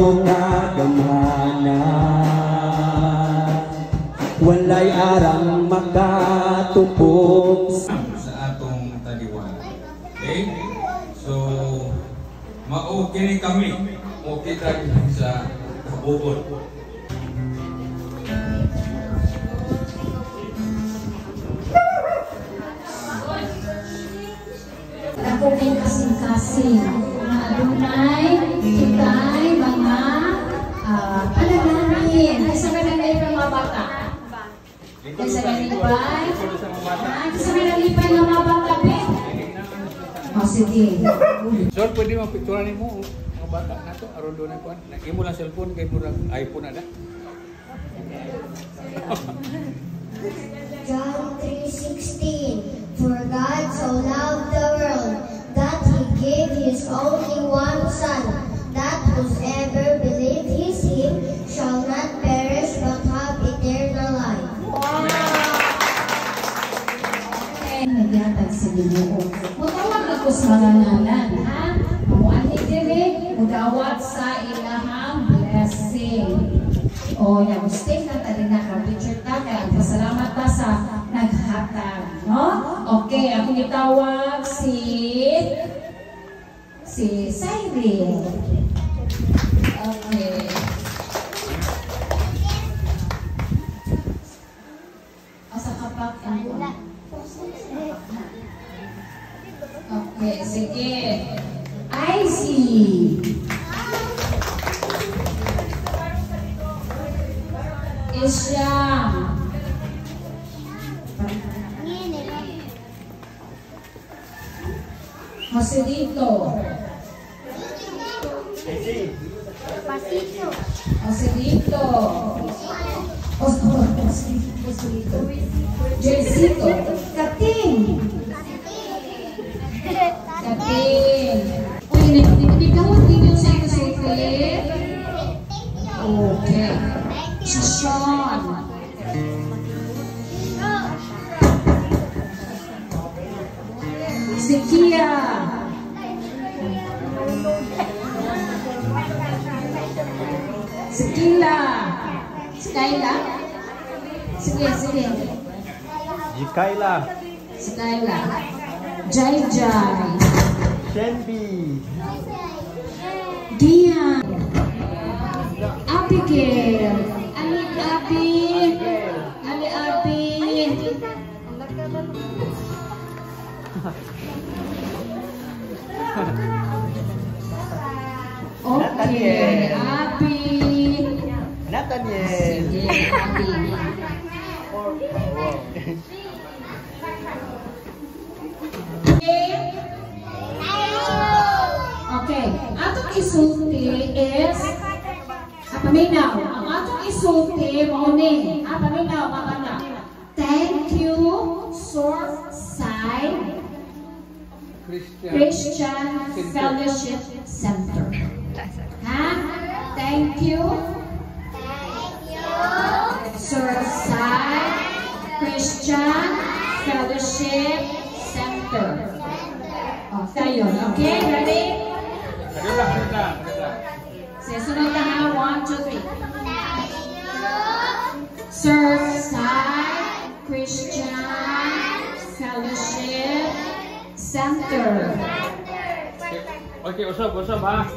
akong nagamana, walay arang makatupong sa atong taliwan. Okay? So, ma-okay kami. Okay tayo sa kabubot. Ako din kasing-kasing na adunay, kitay, mga alalahanin. Ay sa kanilay pa mga bata. Ay sa kanilay. Ay sa kanilay ng mga bata. O sige. So, pwede mapicturan mo mga bata na ito. Aron doon na po. Imo lang cellphone kay murag iPhone na. John 3:16. For God so loved the world that He gave His only one Son, that whosoever believes Him shall not perish but have eternal life. Nagyatag sa Ginoo. Mutawag ako sa mga ngalan, ha? Mamuani diri, mutawag sa ilahang blessing. O, nag-stay na tali na ka-picture ta, kaya pasalamat ta sa naghatag, no? Okay, ako itawag si Cyril. Okay. Asa kapak ang okay, sige. Icy. Isyam. Joselito. Joselito. Joselito. Jessito. Kating. Kating. Uy, nagkakawag din yung sa Joselito. Okay. Si Sean. Si Kia. Si Kila. Si Kayla. Sige. Jikaila, Si Kayla. Jai. Shenby, Dian. Abigail. Ali Abi. Okay, Abi. Nathaniel. Sige, Abi. Okay, atong isulti is paminaw. Ang atong isulti mauni. Paminaw, mga anak. Thank you, Surfside Christian Fellowship Center. Ha? Thank you, Surfside Christian Fellowship Center. Tayo, okay? Ready? Sunod na ha, 1, 2, 3. Surfside Christian Fellowship Center. Okay, usap ha.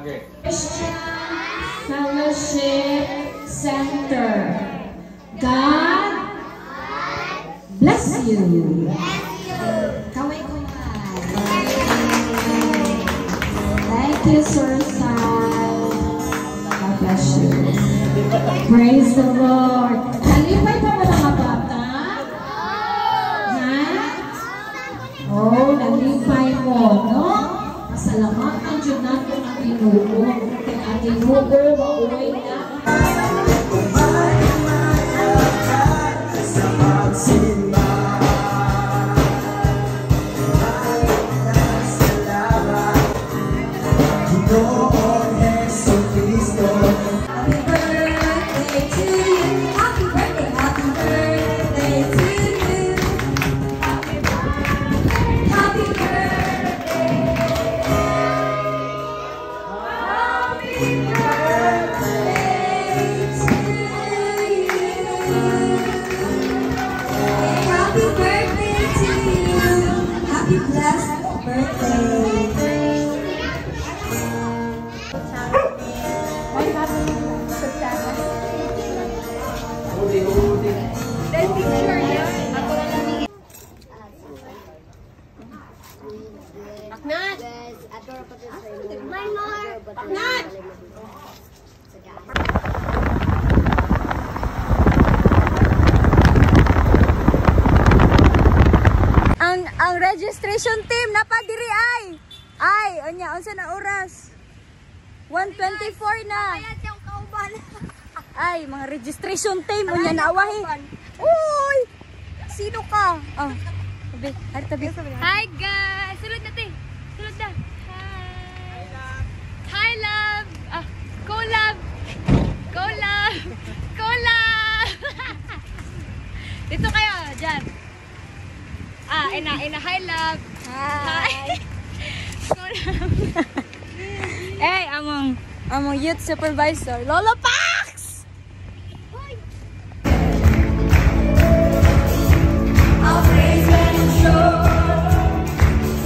Okay. Christian Fellowship Center. God bless you. Kaway. Thank you, Surfside. God bless you. Praise the Lord. Nalipay pa ba mga bata? Ha? Oh, nalipay mo, no? Pasalamatan dyan natin ang Ginoo. Kaya ang Ginoo, mauwi na. Happy birthday to you. Happy blessed birthday. Aknat! Minor! Aknat! Ang registration team napadiri ay unya unsa na oras 1:24 na ay mga registration team unya naawahi uy sino ka oh tabi Hi guys! Sulod na te! Sulod na! Hi love! Collab! Collab! Collab! Dito kayo, dyan. Ina, hi love! Hi! Collab! eh among youth supervisor Lolo Pax I'll praise when I'm sure,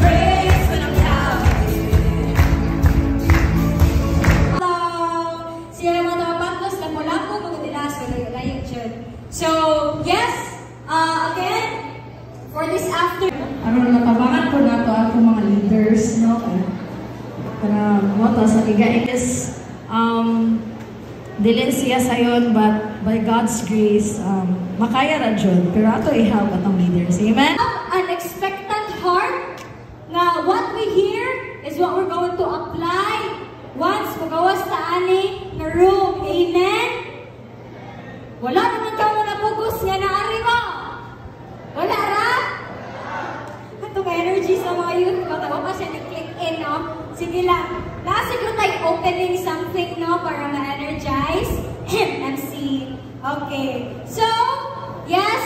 praise when I'm doubting. Hello! Siya mga tapatlos, lapo-lapo, magadilas, wala-layo dyan. So, yes, again, for this afternoon, natabangan ko na to ako mga leaders, no? Para mo to sa tiga is, dilin siya sayon, but by God's grace, makaya ra jud pero ato i-help atong leaders. Amen? An expectant heart na what we hear is what we're going to apply once magawas ta ani nga room. Amen? Wala naman ka mo napugos nga naari mo. Wala ra? Ito ka energy sa mga youth. Batawa pa siya ni-click in, no? Sige lang. Siguro tayo opening something, no? Para ma-energize. MC. Okay. So, yes.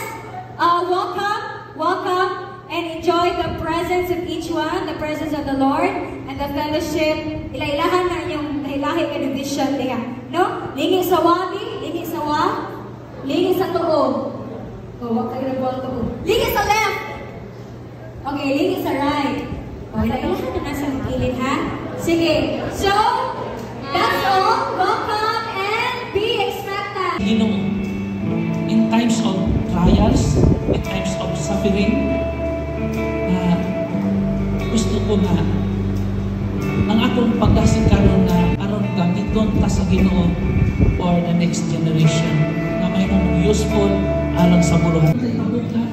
Welcome. And enjoy the presence of each one. The presence of the Lord. And the fellowship. Ilailahan na yung ilahi ka division diya. No? Lingi sa wabi. Lingi sa wa. Lingi sa tuo. Wag kayo nagbuwang tuo. Lingi sa left. Okay, lingi sa right. Ilailahan na nasa gilid, ha? Sige. So, that's all. Welcome and be expectant. In times of trials, in times of suffering, gusto ko na ang akong pagdasig karon na aron gamiton ta sa Ginoo for the next generation na mayroong useful alang sa buruhan.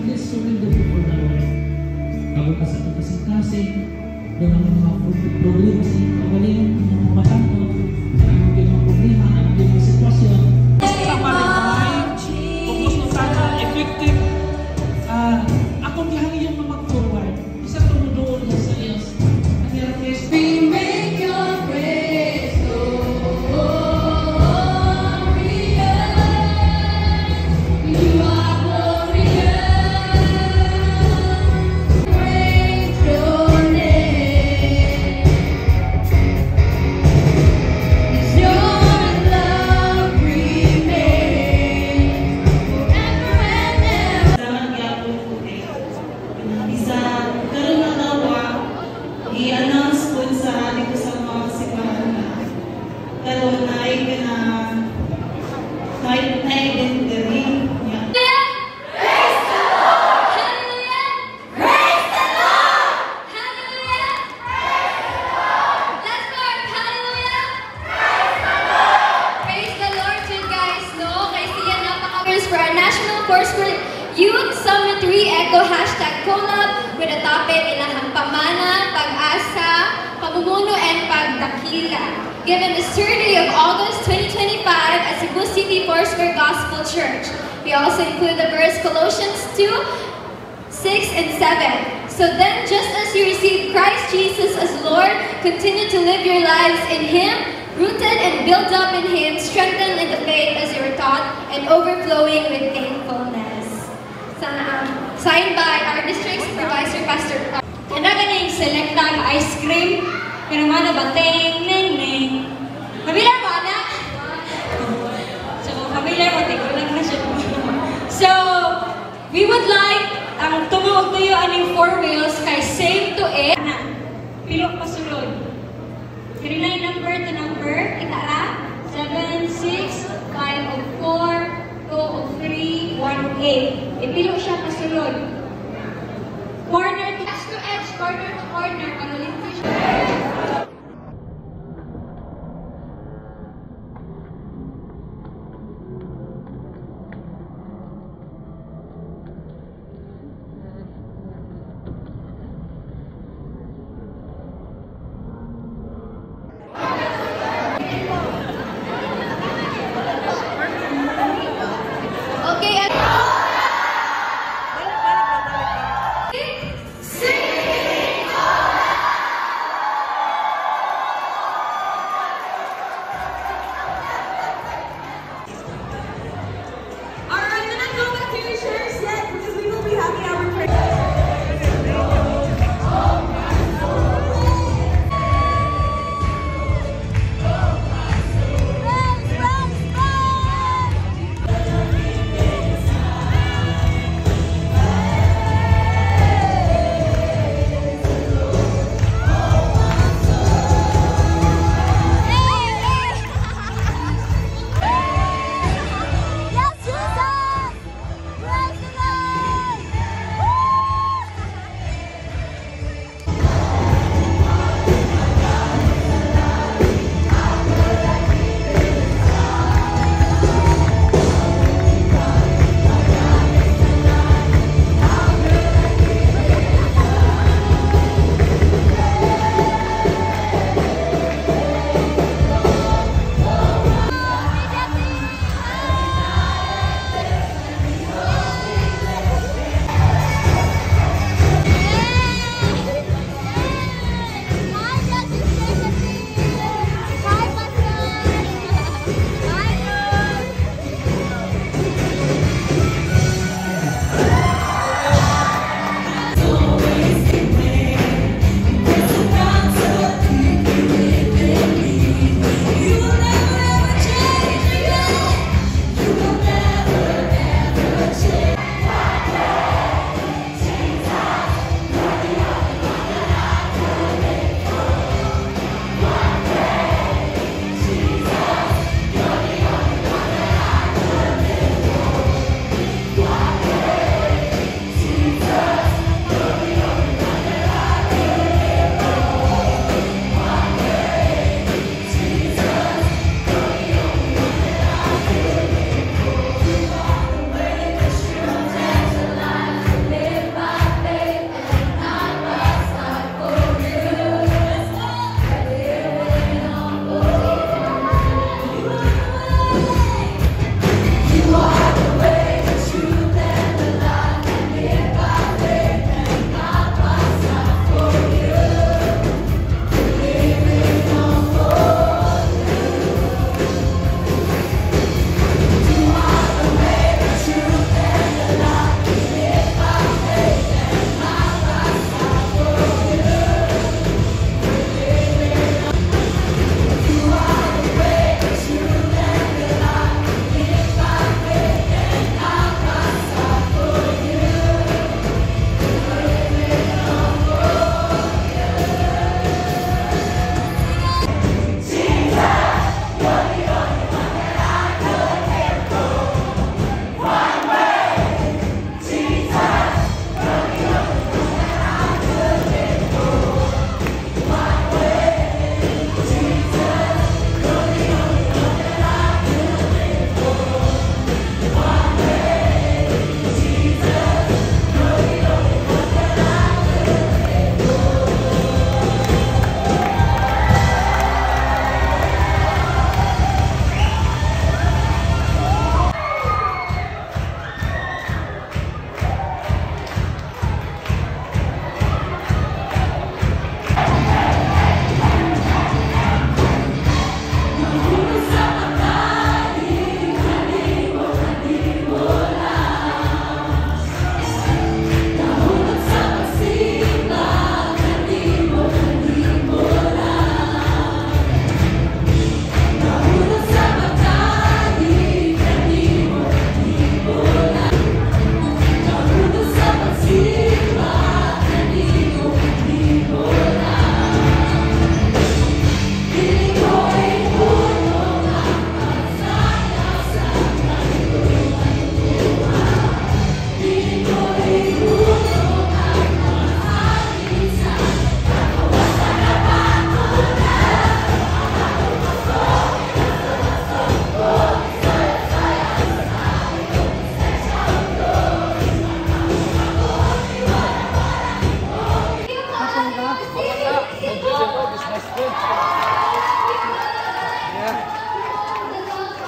Let's surrender before the Lord. Bago ka sa pagkasing-kasing, doon ang mga problema sa kagaling, mga matanto, ang mga problema, ang mga sitwasyon. Sa maraming, kung gusto sana effective, akong gihangin yung mag-forward. Isa tumudoon na sa Diyos. Ang hirap is, we make your praise glorious. You are glorious. Praise your name. Is your love remain forever and ever. Sa gyapon ko isa karon na nawa i-announce ko sa dito sa mga simbahan na karon na ay kana night identity niya. For our National Foursquare Youth Summit 3 Echo #collab with the topic Ilahang Pamana, Pag-asa, Pamumuno, and Pagdakila. Given the 30th of August 2025 at Cebu City Foursquare Gospel Church. We also include the verse Colossians 2:6 and 7. So then, just as you received Christ Jesus as Lord, continue to live your lives in Him, rooted and built up in Him, strengthened in the faith as you were taught, and overflowing with thankfulness. Signed by our district supervisor, Pastor. Kanda ka na yung selecta ng ice cream, pero mana ba, ting, ning, ning. Familiar mo, anak? So, familiar mo, tingko lang na siya. So, we would like ang tumuog tayo aning 4 wheels kay same Pilo pasulod. Kanilay number to number. Kita la. 7, 6, 5 of 4, 2 of 3, 1 of 8. Ipilo siya pasulod. Corner to edge, corner to corner. Panulit ko siya.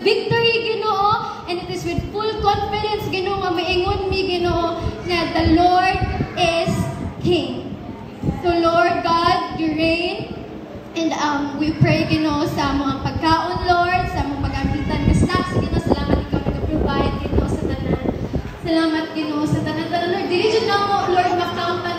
victory, Ginoo, and it is with full confidence, Ginoo, nga maingon mi, Ginoo, nga the Lord is King. So Lord God, you reign, and we pray, Ginoo, sa mga pagkaon, Lord, sa mga pag-ambitan ka snacks, Ginoo, salamat ikaw nag-provide, Ginoo, sa tanan. Salamat, Ginoo, sa tanan. Lord, dili dyan na mo, Lord, makautan